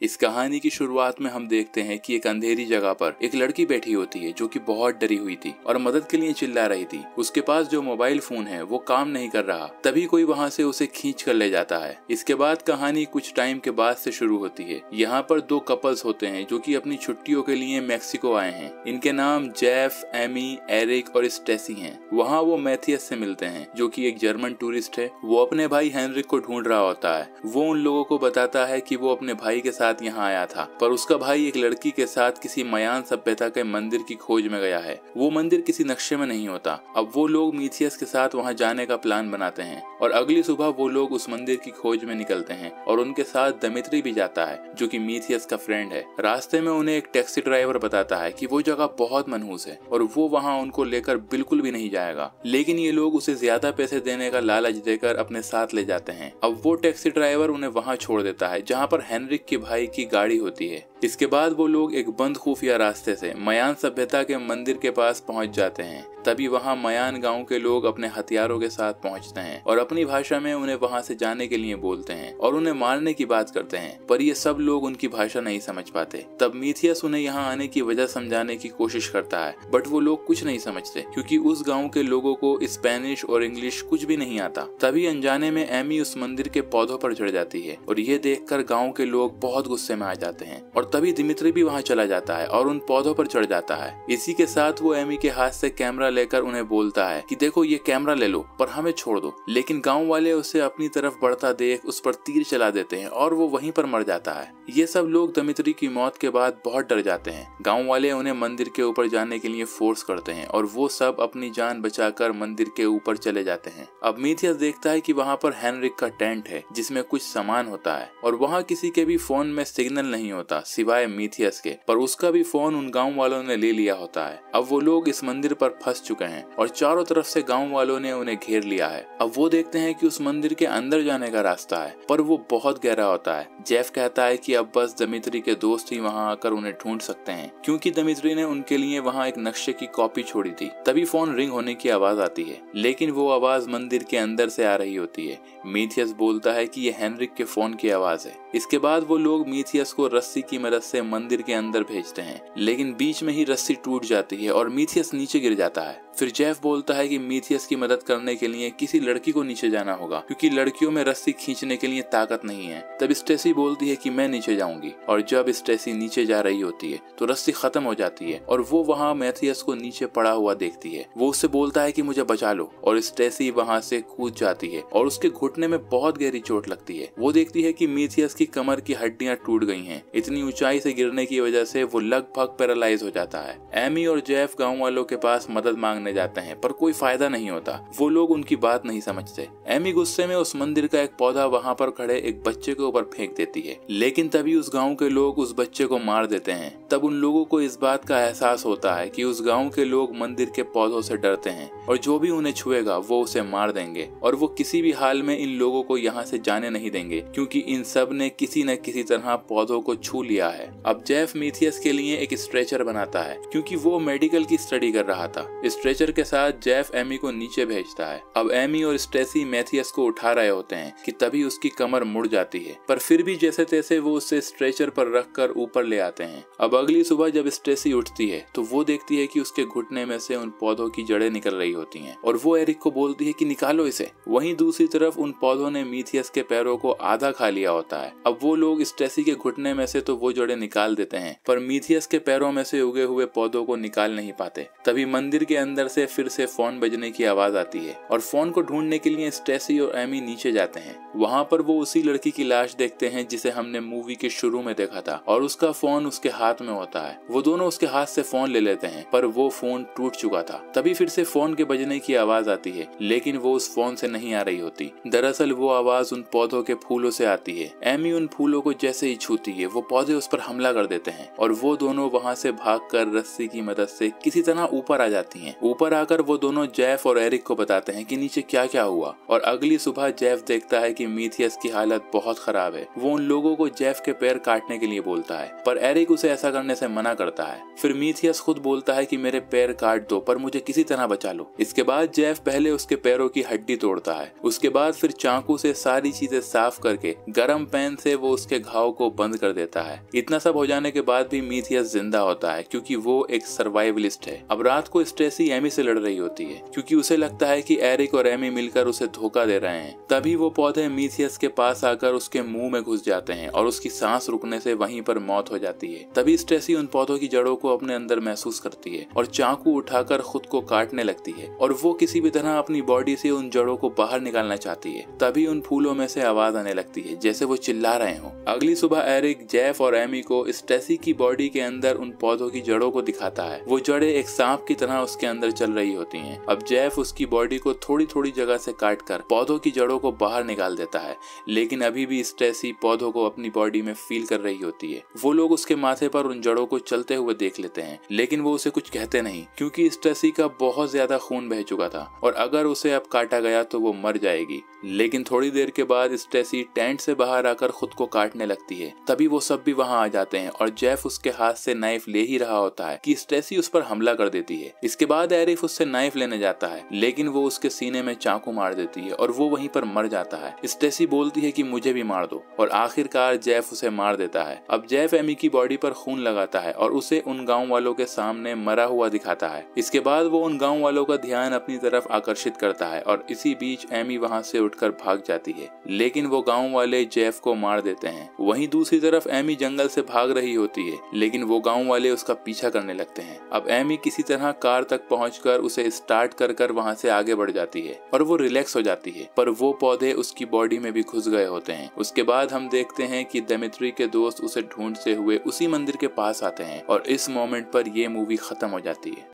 इस कहानी की शुरुआत में हम देखते हैं कि एक अंधेरी जगह पर एक लड़की बैठी होती है जो कि बहुत डरी हुई थी और मदद के लिए चिल्ला रही थी। उसके पास जो मोबाइल फोन है वो काम नहीं कर रहा। तभी कोई वहाँ से उसे खींच कर ले जाता है। इसके बाद कहानी कुछ टाइम के बाद से शुरू होती है। यहाँ पर दो कपल्स होते हैं जो कि अपनी छुट्टियों के लिए मैक्सिको आए हैं। इनके नाम जेफ, एमी, एरिक और स्टेसी हैं। वहाँ वो मैथियस से मिलते हैं जो कि एक जर्मन टूरिस्ट है। वो अपने भाई हेनरिक को ढूंढ रहा होता है। वो उन लोगों को बताता है कि वो अपने भाई के साथ यहाँ आया था, पर उसका भाई एक लड़की के साथ किसी मयान सभ्यता के मंदिर की खोज में गया है। वो मंदिर किसी नक्शे में नहीं होता। अब वो लोग मीथियस के साथ वहाँ जाने का प्लान बनाते हैं और अगली सुबह वो लोग उस मंदिर की खोज में निकलते हैं और उनके साथ दिमित्री भी जाता है जो कि मीथियस का फ्रेंड है। रास्ते में उन्हें एक टैक्सी ड्राइवर बताता है कि वो जगह बहुत मनहूस है और वो वहाँ उनको लेकर बिल्कुल भी नहीं जाएगा, लेकिन ये लोग उसे ज्यादा पैसे देने का लालच देकर अपने साथ ले जाते हैं। अब वो टैक्सी ड्राइवर उन्हें वहाँ छोड़ देता है जहाँ पर हेनरिक के भाई की गाड़ी होती है। इसके बाद वो लोग एक बंद खुफिया रास्ते से मयान सभ्यता के मंदिर के पास पहुंच जाते हैं। तभी वहां मयान गांव के लोग अपने हथियारों के साथ पहुंचते हैं और अपनी भाषा में उन्हें वहां से जाने के लिए बोलते हैं और उन्हें मारने की बात करते हैं, पर ये सब लोग उनकी भाषा नहीं समझ पाते। तब मीथियस उन्हें यहाँ आने की वजह समझाने की कोशिश करता है, बट वो लोग कुछ नहीं समझते क्योंकि उस गाँव के लोगों को स्पेनिश और इंग्लिश कुछ भी नहीं आता। तभी अनजाने में एमी उस मंदिर के पौधों पर चढ़ जाती है और ये देखकर गाँव के लोग बहुत गुस्से में आ जाते हैं और तभी दिमित्री भी वहाँ चला जाता है और उन पौधों पर चढ़ जाता है। इसी के साथ वो एमी के हाथ से कैमरा लेकर उन्हें बोलता है कि देखो ये कैमरा ले लो पर हमें छोड़ दो, लेकिन गांव वाले उसे अपनी तरफ बढ़ता देख उस पर तीर चला देते हैं और वो वहीं पर मर जाता है। ये सब लोग दिमित्री की मौत के बाद बहुत डर जाते हैं। गांव वाले उन्हें मंदिर के ऊपर जाने के लिए फोर्स करते हैं और वो सब अपनी जान बचाकर मंदिर के ऊपर चले जाते हैं। अब मीथियस देखता है कि वहाँ पर हेनरिक का टेंट है जिसमें कुछ सामान होता है और वहाँ किसी के भी फोन में सिग्नल नहीं होता सिवाय मीथियस के, पर उसका भी फोन उन गांव वालों ने ले लिया होता है। अब वो लोग इस मंदिर पर फंस चुके हैं और चारों तरफ से गांव वालों ने उन्हें घेर लिया है। अब वो देखते हैं कि उस मंदिर के अंदर जाने का रास्ता है, पर वो बहुत गहरा होता है। जेफ कहता है कि अब बस दिमित्री के दोस्त ही वहां आकर उन्हें ढूंढ सकते हैं क्योंकि दिमित्री ने उनके लिए वहां एक नक्शे की कॉपी छोड़ी थी। तभी फोन रिंग होने की आवाज आती है, लेकिन वो आवाज मंदिर के अंदर से आ रही होती है। मीथियस बोलता है कि ये हेनरिक के फोन की आवाज है। इसके बाद वो लोग मीथियस को रस्सी की मदद से मंदिर के अंदर भेजते हैं, लेकिन बीच में ही रस्सी टूट जाती है और मीथियस नीचे गिर जाता है। फिर जेफ बोलता है कि मीथियस की मदद करने के लिए किसी लड़की को नीचे जाना होगा क्योंकि लड़कियों में रस्सी खींचने के लिए ताकत नहीं है। तब स्टेसी बोलती है कि मैं नीचे जाऊंगी और जब स्टेसी नीचे जा रही होती है तो रस्सी खत्म हो जाती है और वो वहाँ मैथियस को नीचे पड़ा हुआ देखती है। वो उससे बोलता है कि मुझे बचा लो और स्टेसी वहाँ से कूद जाती है और उसके घुटने में बहुत गहरी चोट लगती है। वो देखती है कि मीथियस की कमर की हड्डियां टूट गई हैं। इतनी ऊंचाई से गिरने की वजह से वो लगभग पैरालाइज हो जाता है। एमी और जेफ गाँव वालों के पास मदद मांगने जाते हैं पर कोई फायदा नहीं होता। वो लोग उनकी बात नहीं समझते। एमी गुस्से में उस मंदिर का एक पौधा वहाँ पर खड़े एक बच्चे के ऊपर फेंक देती है, लेकिन तभी उस गांव के लोग उस बच्चे को मार देते हैं। तब उन लोगों को इस बात का एहसास होता है कि उस गांव के लोग मंदिर के पौधों से डरते हैं और जो भी उन्हें छुएगा वो उसे मार देंगे और वो किसी भी हाल में इन लोगों को यहाँ से जाने नहीं देंगे क्योंकि इन सब ने किसी न किसी तरह पौधों को छू लिया है। अब जेफ मीथियस के लिए एक स्ट्रेचर बनाता है क्योंकि वो मेडिकल की स्टडी कर रहा था। स्ट्रेचर के साथ जेफ एमी को नीचे भेजता है। अब एमी और स्टेसी मैथियस को उठा रहे होते हैं कि तभी उसकी कमर मुड़ जाती है, पर फिर भी जैसे तैसे वो उसे स्ट्रेचर पर रखकर ऊपर ले आते हैं। अब अगली सुबह जब स्टेसी उठती है तो वो देखती है कि उसके घुटने में से उन पौधों की जड़ें निकल रही होती हैं और वो एरिक को बोलती है कि निकालो इसे। वहीं दूसरी तरफ उन पौधों ने मीथियस के पैरों को आधा खा लिया होता है। अब वो लोग स्टेसी के घुटने में से तो वो जड़ें निकाल देते हैं, पर मीथियस के पैरों में से उगे हुए पौधों को निकाल नहीं पाते। तभी मंदिर के अंदर से फिर से फोन बजने की आवाज आती है और फोन को ढूंढने के लिए स्टेसी और एमी नीचे जाते हैं। वहाँ पर वो उसी लड़की की लाश देखते हैं जिसे हमने मूवी के शुरू में देखा था और उसका फोन उसके हाथ में होता है। वो दोनों उसके हाथ से फोन ले लेते हैं, पर वो फोन टूट चुका था। तभी फिर से फोन के बजने की आवाज आती है, लेकिन वो उस फोन से नहीं आ रही होती। दरअसल वो आवाज उन पौधों के फूलों से आती है। एमी उन फूलों को जैसे ही छूती है वो पौधे उस पर हमला कर देते हैं और वो दोनों वहाँ से भागकर रस्सी की मदद से किसी तरह ऊपर आ जाती हैं। ऊपर आकर वो दोनों जेफ और एरिक को बताते हैं कि नीचे क्या क्या हुआ। और अगली सुबह जेफ देखता है कि मीथियस की हालत बहुत खराब है। वो उन लोगों को जेफ के पैर काटने के लिए बोलता है, पर एरिक उसे ऐसा करने से मना करता है। फिर मीथियस खुद बोलता है कि मेरे पैर काट दो, पर मुझे किसी तरह बचा लो। इसके बाद जेफ पहले उसके पैरों की हड्डी तोड़ता है। उसके बाद फिर चाकू से सारी चीजें साफ करके गर्म पेन से वो उसके घाव को बंद कर देता है। इतना सब हो जाने के बाद भी मीथियस जिंदा होता है, क्योंकि वो एक सर्वाइवलिस्ट है। अब रात को स्टेसी एमी से लड़ रही होती है, क्योंकि उसे लगता है कि एरिक और एमी मिलकर उसे धोखा दे रहे हैं। तभी वो पौधे मीथियस के पास आकर उसके मुंह में घुस जाते हैं और उसकी सांस रुकने से वहीं पर मौत हो जाती है। तभी स्टेसी उन पौधों की जड़ों को अपने अंदर महसूस करती है और चाकू उठाकर खुद को काटने लगती है, और वो किसी भी तरह अपनी बॉडी से उन जड़ों को बाहर निकालना चाहती है। तभी उन फूलों में से आवाज आने लगती है, जैसे वो चिल्ला रहे हो। अगली सुबह एरिक, जेफ और एमी को स्टेसी की बॉडी के अंदर उन पौधों की जड़ों को दिखाता है। वो जड़ें एक सांप की तरह उसके अंदर चल रही होती हैं। अब जेफ उसकी बॉडी को थोड़ी थोड़ी जगह से काटकर पौधों की जड़ों को बाहर निकाल देता है, लेकिन अभी भी स्टेसी पौधों को अपनी बॉडी में फील कर रही होती है। वो लोग उसके माथे पर उन जड़ों को चलते हुए देख लेते हैं, लेकिन वो उसे कुछ कहते नहीं, क्योंकि स्टेसी का बहुत ज्यादा खून बह चुका था और अगर उसे अब काटा गया तो वो मर जाएगी। लेकिन थोड़ी देर के बाद स्टेसी टेंट से बाहर आकर खुद को काटने लगती है। तभी वो सब भी वहां आ जाते हैं और जेफ उसके हाथ से नाइफ ले ही रहा होता है कि स्टेसी उस पर हमला कर देती है। इसके बाद एरिक उससे नाइफ लेने जाता है, लेकिन वो उसके सीने में चाकू मार देती है और वो वहीं पर मर जाता है। स्टेसी बोलती है कि मुझे भी मार दो, और आखिरकार जेफ उसे मार देता है। अब जेफ एमी की बॉडी पर खून लगाता है और उसे उन गाँव वालों के सामने मरा हुआ दिखाता है। इसके बाद वो उन गाँव वालों का ध्यान अपनी तरफ आकर्षित करता है और इसी बीच एमी वहाँ से उठकर भाग जाती है, लेकिन वो गाँव वाले जेफ को मार देते हैं। वहीं दूसरी तरफ एमी जंगल से भाग रही होती है, लेकिन वो गाँव वाले उसका पीछा करने लगते हैं। अब एमी किसी तरह कार तक पहुंचकर उसे स्टार्ट कर वहां से आगे बढ़ जाती है और वो रिलैक्स हो जाती है, पर वो पौधे उसकी बॉडी में भी घुस गए होते हैं। उसके बाद हम देखते हैं कि दिमित्री के दोस्त उसे ढूंढते हुए उसी मंदिर के पास आते हैं और इस मोमेंट पर ये मूवी खत्म हो जाती है।